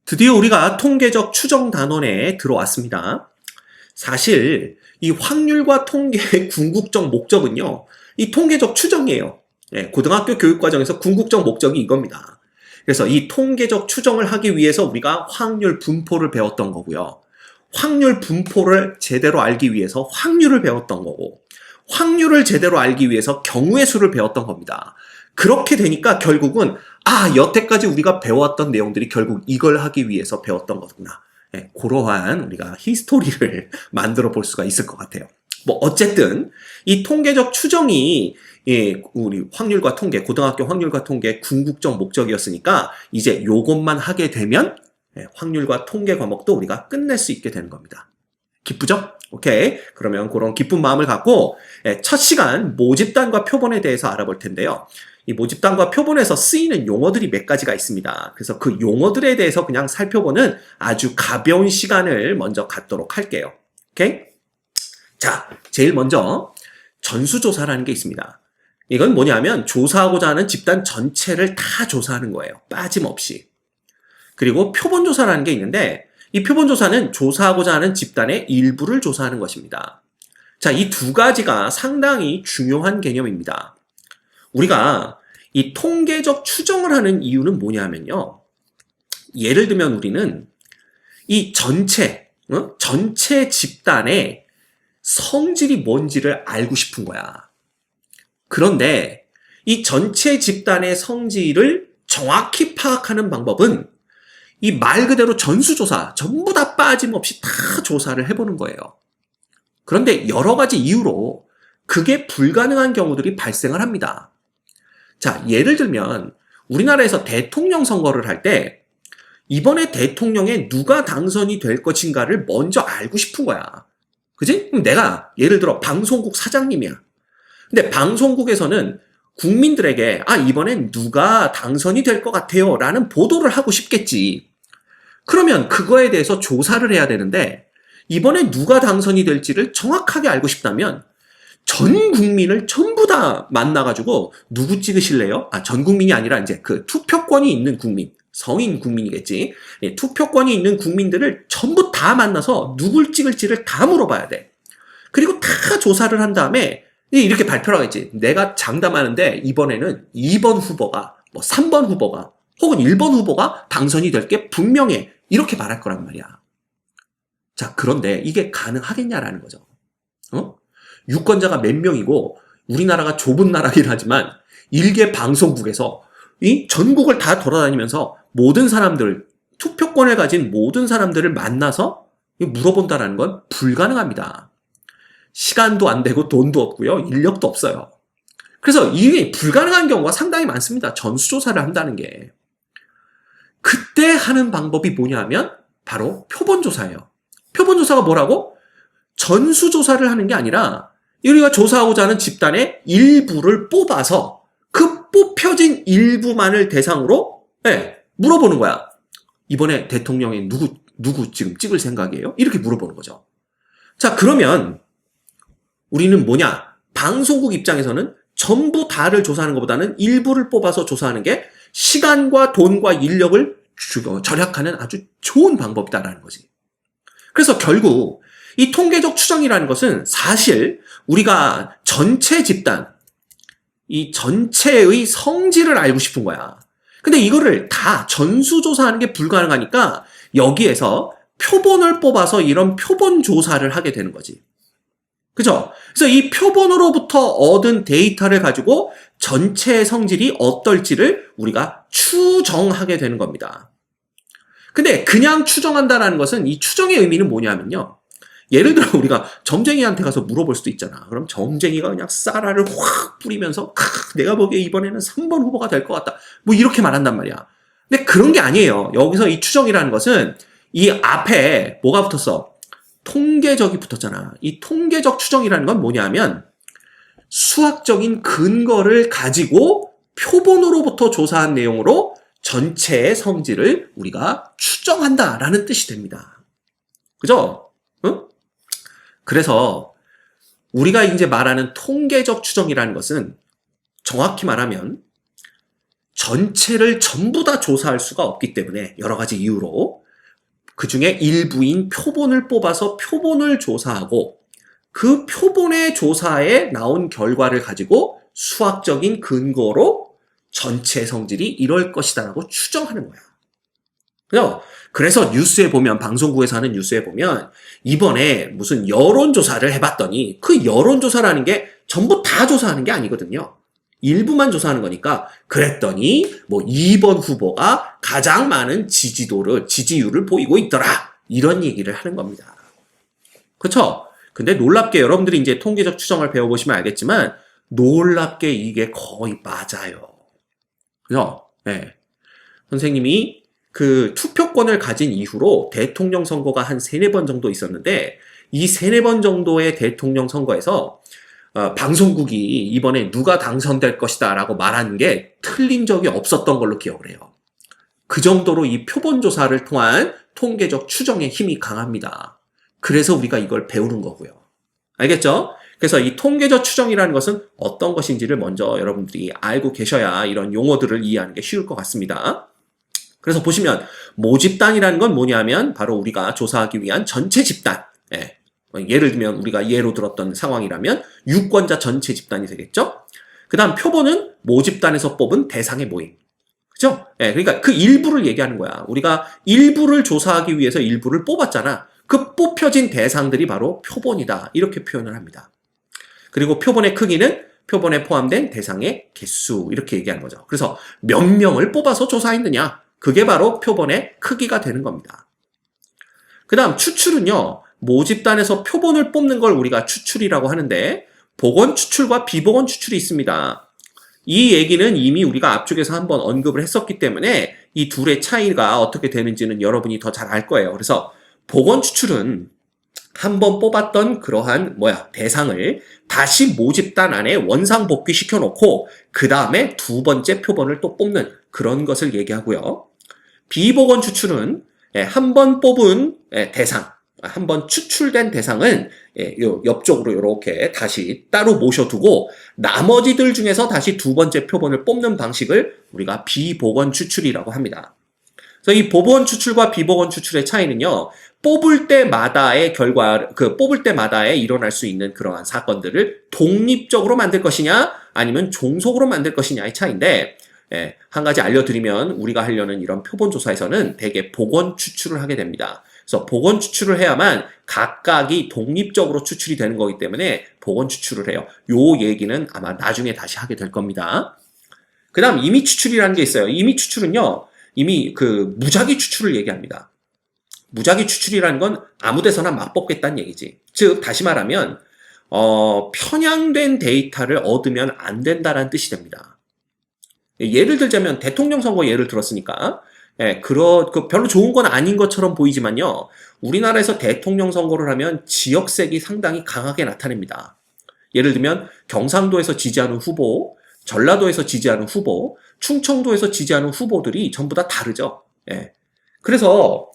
드디어 우리가 통계적 추정 단원에 들어왔습니다. 사실 이 확률과 통계의 궁극적 목적은요, 이 통계적 추정이에요. 고등학교 교육과정에서 궁극적 목적이 이겁니다. 그래서 이 통계적 추정을 하기 위해서 우리가 확률 분포를 배웠던 거고요. 확률 분포를 제대로 알기 위해서 확률을 배웠던 거고, 확률을 제대로 알기 위해서 경우의 수를 배웠던 겁니다. 그렇게 되니까 결국은 여태까지 우리가 배웠던 내용들이 결국 이걸 하기 위해서 배웠던 거구나. 그러한 우리가 히스토리를 만들어 볼 수가 있을 것 같아요. 어쨌든 이 통계적 추정이 우리 확률과 통계, 고등학교 확률과 통계 궁극적 목적이었으니까 이제 요것만 하게 되면 확률과 통계 과목도 우리가 끝낼 수 있게 되는 겁니다. 기쁘죠? 오케이. 그러면 그런 기쁜 마음을 갖고 첫 시간 모집단과 표본에 대해서 알아볼 텐데요. 이 모집단과 표본에서 쓰이는 용어들이 몇 가지가 있습니다. 그래서 그 용어들에 대해서 그냥 살펴보는 아주 가벼운 시간을 먼저 갖도록 할게요. 오케이? 자, 제일 먼저 전수조사라는 게 있습니다. 이건 뭐냐면 조사하고자 하는 집단 전체를 다 조사하는 거예요. 빠짐없이. 그리고 표본조사라는 게 있는데 이 표본조사는 조사하고자 하는 집단의 일부를 조사하는 것입니다. 자, 이 두 가지가 상당히 중요한 개념입니다. 우리가 이 통계적 추정을 하는 이유는 뭐냐면요. 예를 들면 우리는 이 전체 집단의 성질이 뭔지를 알고 싶은 거야. 그런데 이 전체 집단의 성질을 정확히 파악하는 방법은 이 말 그대로 전수조사, 전부 다 빠짐없이 다 조사를 해보는 거예요. 그런데 여러 가지 이유로 그게 불가능한 경우들이 발생을 합니다. 자, 예를 들면 우리나라에서 대통령 선거를 할 때 이번에 대통령에 누가 당선이 될 것인가를 먼저 알고 싶은 거야. 그지? 그럼 내가 예를 들어 방송국 사장님이야. 근데 방송국에서는 국민들에게 이번엔 누가 당선이 될 것 같아요 라는 보도를 하고 싶겠지. 그러면 그거에 대해서 조사를 해야 되는데 이번에 누가 당선이 될지를 정확하게 알고 싶다면 전 국민을 전부 다 만나가지고 누구 찍으실래요? 전 국민이 아니라 이제 그 투표권이 있는 국민, 성인 국민이겠지. 투표권이 있는 국민들을 전부 다 만나서 누굴 찍을지를 다 물어봐야 돼. 그리고 다 조사를 한 다음에 이렇게 발표를 하겠지. 내가 장담하는데 이번에는 2번 후보가 3번 후보가 혹은 1번 후보가 당선이 될 게 분명해. 이렇게 말할 거란 말이야. 자, 그런데 이게 가능하겠냐라는 거죠. 유권자가 몇 명이고 우리나라가 좁은 나라긴 하지만 일개 방송국에서 이 전국을 다 돌아다니면서 모든 사람들, 투표권을 가진 모든 사람들을 만나서 물어본다는 건 불가능합니다. 시간도 안 되고 돈도 없고요. 인력도 없어요. 그래서 이게 불가능한 경우가 상당히 많습니다. 전수조사를 한다는 게. 그때 하는 방법이 뭐냐면 바로 표본조사예요. 표본조사가 뭐라고? 전수조사를 하는 게 아니라 우리가 조사하고자 하는 집단의 일부를 뽑아서 그 뽑혀진 일부만을 대상으로 물어보는 거야. 이번에 대통령에 누구 지금 찍을 생각이에요? 이렇게 물어보는 거죠. 자, 그러면 우리는 뭐냐? 방송국 입장에서는 전부 다를 조사하는 것보다는 일부를 뽑아서 조사하는 게 시간과 돈과 인력을 절약하는 아주 좋은 방법이다라는 거지. 그래서 결국 이 통계적 추정이라는 것은 사실 우리가 전체 집단, 이 전체의 성질을 알고 싶은 거야. 근데 이거를 다 전수조사하는 게 불가능하니까 여기에서 표본을 뽑아서 이런 표본 조사를 하게 되는 거지. 그죠? 그래서 이 표본으로부터 얻은 데이터를 가지고 전체의 성질이 어떨지를 우리가 추정하게 되는 겁니다. 근데 그냥 추정한다는 것은 이 추정의 의미는 뭐냐면요. 예를 들어 우리가 점쟁이한테 가서 물어볼 수도 있잖아. 그럼 점쟁이가 그냥 쌀알을 확 뿌리면서 내가 보기에 이번에는 3번 후보가 될 것 같다. 이렇게 말한단 말이야. 근데 그런 게 아니에요. 여기서 이 추정이라는 것은 이 앞에 뭐가 붙었어? 통계적이 붙었잖아. 이 통계적 추정이라는 건 뭐냐면 수학적인 근거를 가지고 표본으로부터 조사한 내용으로 전체의 성질을 우리가 추정한다라는 뜻이 됩니다. 그죠? 응? 그래서 우리가 이제 말하는 통계적 추정이라는 것은 정확히 말하면 전체를 전부 다 조사할 수가 없기 때문에 여러 가지 이유로 그 중에 일부인 표본을 뽑아서 표본을 조사하고 그 표본의 조사에 나온 결과를 가지고 수학적인 근거로 전체 성질이 이럴 것이다라고 추정하는 거야. 그래서 뉴스에 보면, 방송국에서 하는 뉴스에 보면 이번에 무슨 여론조사를 해봤더니 그 여론조사라는 게 전부 다 조사하는 게 아니거든요. 일부만 조사하는 거니까 그랬더니 뭐 2번 후보가 가장 많은 지지율을 보이고 있더라. 이런 얘기를 하는 겁니다. 그렇죠? 근데 놀랍게 여러분들이 이제 통계적 추정을 배워보시면 알겠지만 놀랍게 이게 거의 맞아요. 그죠? 네. 선생님이 그 투표권을 가진 이후로 대통령 선거가 한 3-4번 정도 있었는데 이 3-4번 정도의 대통령 선거에서 방송국이 이번에 누가 당선될 것이다 라고 말하는 게 틀린 적이 없었던 걸로 기억을 해요. 그 정도로 이 표본조사를 통한 통계적 추정의 힘이 강합니다. 그래서 우리가 이걸 배우는 거고요. 알겠죠? 그래서 이 통계적 추정이라는 것은 어떤 것인지를 먼저 여러분들이 알고 계셔야 이런 용어들을 이해하는 게 쉬울 것 같습니다. 그래서 보시면 모집단이라는 건 뭐냐면 바로 우리가 조사하기 위한 전체 집단. 예를 들면 우리가 예로 들었던 상황이라면 유권자 전체 집단이 되겠죠? 그 다음 표본은 모집단에서 뽑은 대상의 모임. 그죠? 그러니까 그 일부를 얘기하는 거야. 우리가 일부를 조사하기 위해서 일부를 뽑았잖아. 그 뽑혀진 대상들이 바로 표본이다. 이렇게 표현을 합니다. 그리고 표본의 크기는 표본에 포함된 대상의 개수. 이렇게 얘기하는 거죠. 그래서 몇 명을 뽑아서 조사했느냐. 그게 바로 표본의 크기가 되는 겁니다. 그 다음 추출은요. 모집단에서 표본을 뽑는 걸 우리가 추출이라고 하는데 복원 추출과 비복원 추출이 있습니다. 이 얘기는 이미 우리가 앞쪽에서 한번 언급을 했었기 때문에 이 둘의 차이가 어떻게 되는지는 여러분이 더 잘 알 거예요. 그래서 복원 추출은 한번 뽑았던 그러한 대상을 다시 모집단 안에 원상복귀 시켜놓고 그 다음에 두 번째 표본을 또 뽑는 그런 것을 얘기하고요. 비복원 추출은 한 번 뽑은 대상, 한 번 추출된 대상은 옆쪽으로 이렇게 다시 따로 모셔두고 나머지들 중에서 다시 두 번째 표본을 뽑는 방식을 우리가 비복원 추출이라고 합니다. 그래서 이 복원 추출과 비복원 추출의 차이는요, 뽑을 때마다의 뽑을 때마다에 일어날 수 있는 그러한 사건들을 독립적으로 만들 것이냐, 아니면 종속으로 만들 것이냐의 차이인데, 한 가지 알려드리면 우리가 하려는 이런 표본조사에서는 대개 복원 추출을 하게 됩니다. 그래서 복원 추출을 해야만 각각이 독립적으로 추출이 되는 거기 때문에 복원 추출을 해요. 요 얘기는 아마 나중에 다시 하게 될 겁니다. 그 다음 임의 추출이라는 게 있어요. 임의 추출은요, 이미 그 무작위 추출을 얘기합니다. 무작위 추출이라는 건 아무 데서나 막 뽑겠다는 얘기지. 즉 다시 말하면 편향된 데이터를 얻으면 안 된다는 뜻이 됩니다. 예를 들자면 대통령 선거 예를 들었으니까 별로 좋은 건 아닌 것처럼 보이지만요. 우리나라에서 대통령 선거를 하면 지역색이 상당히 강하게 나타냅니다. 예를 들면 경상도에서 지지하는 후보, 전라도에서 지지하는 후보, 충청도에서 지지하는 후보들이 전부 다 다르죠. 그래서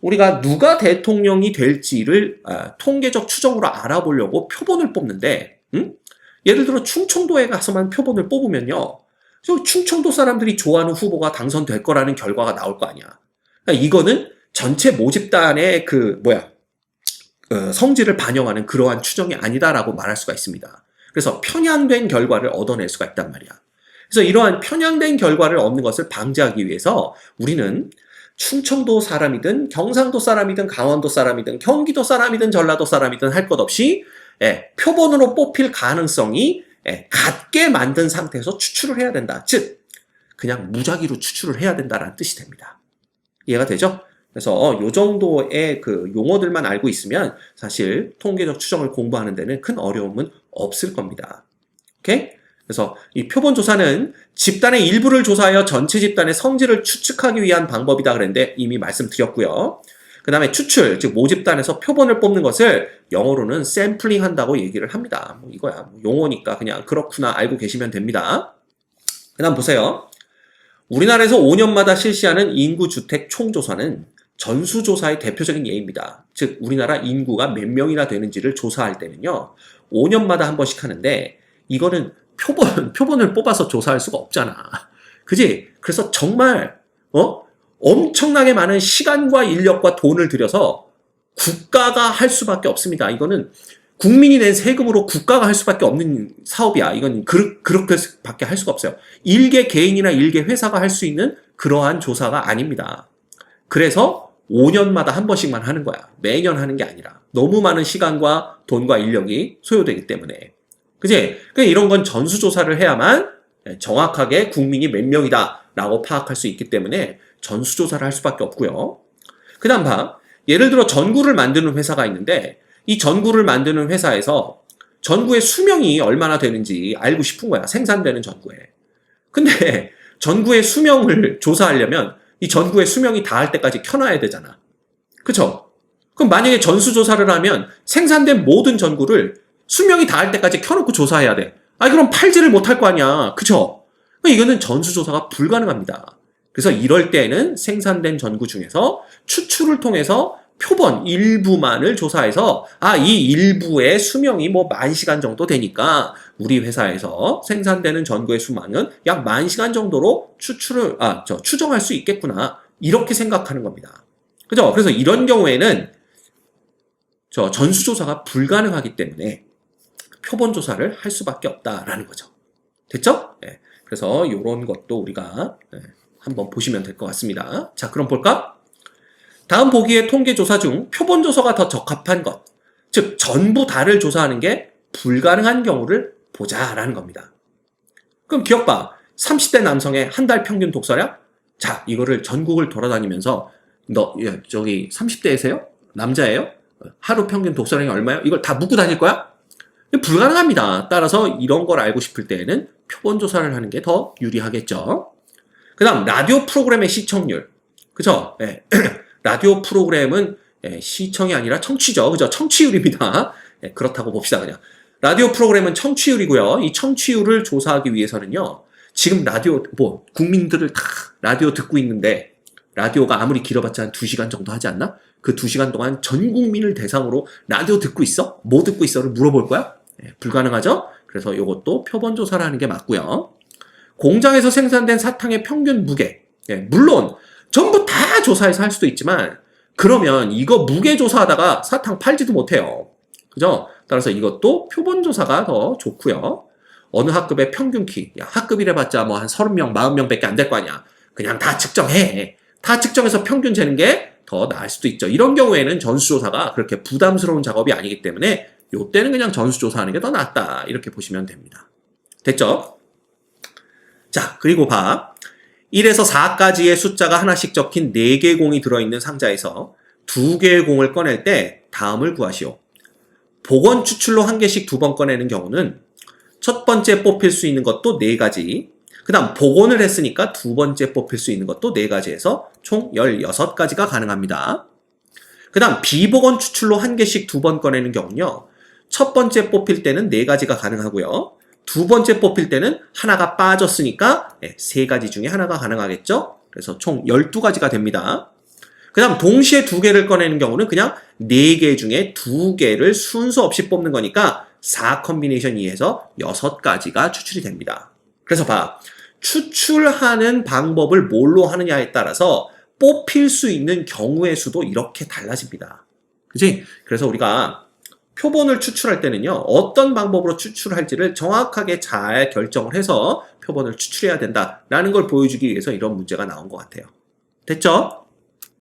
우리가 누가 대통령이 될지를 통계적 추정으로 알아보려고 표본을 뽑는데, 예를 들어 충청도에 가서만 표본을 뽑으면요. 충청도 사람들이 좋아하는 후보가 당선될 거라는 결과가 나올 거 아니야. 그러니까 이거는 전체 모집단의 성질을 반영하는 그러한 추정이 아니다라고 말할 수가 있습니다. 그래서 편향된 결과를 얻어낼 수가 있단 말이야. 그래서 이러한 편향된 결과를 얻는 것을 방지하기 위해서 우리는 충청도 사람이든 경상도 사람이든 강원도 사람이든 경기도 사람이든 전라도 사람이든 할 것 없이 표본으로 뽑힐 가능성이 같게 만든 상태에서 추출을 해야 된다. 즉 그냥 무작위로 추출을 해야 된다는 뜻이 됩니다. 이해가 되죠? 그래서 요 정도의 그 용어들만 알고 있으면 사실 통계적 추정을 공부하는 데는 큰 어려움은 없을 겁니다. 오케이? 그래서 이 표본 조사는 집단의 일부를 조사하여 전체 집단의 성질을 추측하기 위한 방법이다 그랬는데 이미 말씀드렸고요. 그 다음에 추출, 즉 모집단에서 표본을 뽑는 것을 영어로는 샘플링 한다고 얘기를 합니다. 이거야. 용어니까 그냥 그렇구나 알고 계시면 됩니다. 그 다음 보세요. 우리나라에서 5년마다 실시하는 인구주택 총조사는 전수조사의 대표적인 예입니다. 즉 우리나라 인구가 몇 명이나 되는지를 조사할 때는요. 5년마다 한 번씩 하는데 이거는 표본을 뽑아서 조사할 수가 없잖아. 그지? 그래서 정말 엄청나게 많은 시간과 인력과 돈을 들여서 국가가 할 수밖에 없습니다. 이거는 국민이 낸 세금으로 국가가 할 수밖에 없는 사업이야. 이건 그렇게밖에 할 수가 없어요. 일개 개인이나 일개 회사가 할 수 있는 그러한 조사가 아닙니다. 그래서 5년마다 한 번씩만 하는 거야. 매년 하는 게 아니라. 너무 많은 시간과 돈과 인력이 소요되기 때문에. 그지? 그러니까 이런 건 전수조사를 해야만 정확하게 국민이 몇 명이다 라고 파악할 수 있기 때문에 전수조사를 할 수밖에 없고요. 그 다음 봐. 예를 들어 전구를 만드는 회사가 있는데 이 전구를 만드는 회사에서 전구의 수명이 얼마나 되는지 알고 싶은 거야. 생산되는 전구에. 근데 전구의 수명을 조사하려면 이 전구의 수명이 닿을 때까지 켜놔야 되잖아. 그쵸? 그럼 만약에 전수조사를 하면 생산된 모든 전구를 수명이 닿을 때까지 켜놓고 조사해야 돼. 그럼 팔지를 못할 거 아니야. 그쵸? 이거는 전수조사가 불가능합니다. 그래서 이럴 때에는 생산된 전구 중에서 추출을 통해서 표본 일부만을 조사해서 이 일부의 수명이 뭐 10,000시간 정도 되니까 우리 회사에서 생산되는 전구의 수명은 약 10,000시간 정도로 추정할 수 있겠구나. 이렇게 생각하는 겁니다. 그죠? 그래서 이런 경우에는 전수조사가 불가능하기 때문에 표본 조사를 할 수밖에 없다라는 거죠. 됐죠? 네. 그래서 이런 것도 우리가 한번 보시면 될 것 같습니다. 자, 그럼 볼까? 다음 보기의 통계조사 중 표본 조사가 더 적합한 것, 즉 전부 다를 조사하는 게 불가능한 경우를 보자라는 겁니다. 그럼 기억 봐. 30대 남성의 한 달 평균 독서량? 자, 이거를 전국을 돌아다니면서 저기 30대이세요? 남자예요? 하루 평균 독서량이 얼마예요? 이걸 다 묻고 다닐 거야? 불가능합니다. 따라서 이런 걸 알고 싶을 때에는 표본 조사를 하는 게 더 유리하겠죠. 그 다음 라디오 프로그램의 시청률. 그죠? 네. 라디오 프로그램은 시청이 아니라 청취죠. 그죠? 청취율입니다. 그렇다고 봅시다, 그냥. 라디오 프로그램은 청취율이고요. 이 청취율을 조사하기 위해서는요, 지금 국민들을 다 라디오 듣고 있는데, 라디오가 아무리 길어봤자 한 2시간 정도 하지 않나? 그 2시간 동안 전 국민을 대상으로 라디오 듣고 있어? 뭐 듣고 있어를 물어볼 거야? 불가능하죠? 그래서 이것도 표본 조사를 하는 게 맞고요. 공장에서 생산된 사탕의 평균 무게. 물론, 전부 다 조사해서 할 수도 있지만, 그러면 이거 무게 조사하다가 사탕 팔지도 못해요. 그죠? 따라서 이것도 표본 조사가 더 좋고요. 어느 학급의 평균 키. 학급이래봤자 뭐 한 30명, 40명 밖에 안 될 거 아니야. 그냥 다 측정해. 다 측정해서 평균 재는 게 더 나을 수도 있죠. 이런 경우에는 전수조사가 그렇게 부담스러운 작업이 아니기 때문에 요때는 그냥 전수조사하는 게 더 낫다. 이렇게 보시면 됩니다. 됐죠? 자, 그리고 봐. 1에서 4까지의 숫자가 하나씩 적힌 4개의 공이 들어있는 상자에서 2개의 공을 꺼낼 때 다음을 구하시오. 복원 추출로 1개씩 2번 꺼내는 경우는 첫 번째 뽑힐 수 있는 것도 4가지, 그 다음 복원을 했으니까 2번째 뽑힐 수 있는 것도 4가지에서 총 16가지가 가능합니다. 그 다음 비복원 추출로 1개씩 2번 꺼내는 경우는요, 첫 번째 뽑힐 때는 4가지가 가능하고요, 2번째 뽑힐 때는 하나가 빠졌으니까 3가지 중에 하나가 가능하겠죠? 그래서 총 12가지가 됩니다. 그 다음 동시에 2개를 꺼내는 경우는 그냥 4개 중에 2개를 순서 없이 뽑는 거니까 4 컨비네이션 2에서 6가지가 추출이 됩니다. 그래서 봐. 추출하는 방법을 뭘로 하느냐에 따라서 뽑힐 수 있는 경우의 수도 이렇게 달라집니다. 그치? 그래서 우리가 표본을 추출할 때는요, 어떤 방법으로 추출할지를 정확하게 잘 결정을 해서 표본을 추출해야 된다라는 걸 보여주기 위해서 이런 문제가 나온 것 같아요. 됐죠?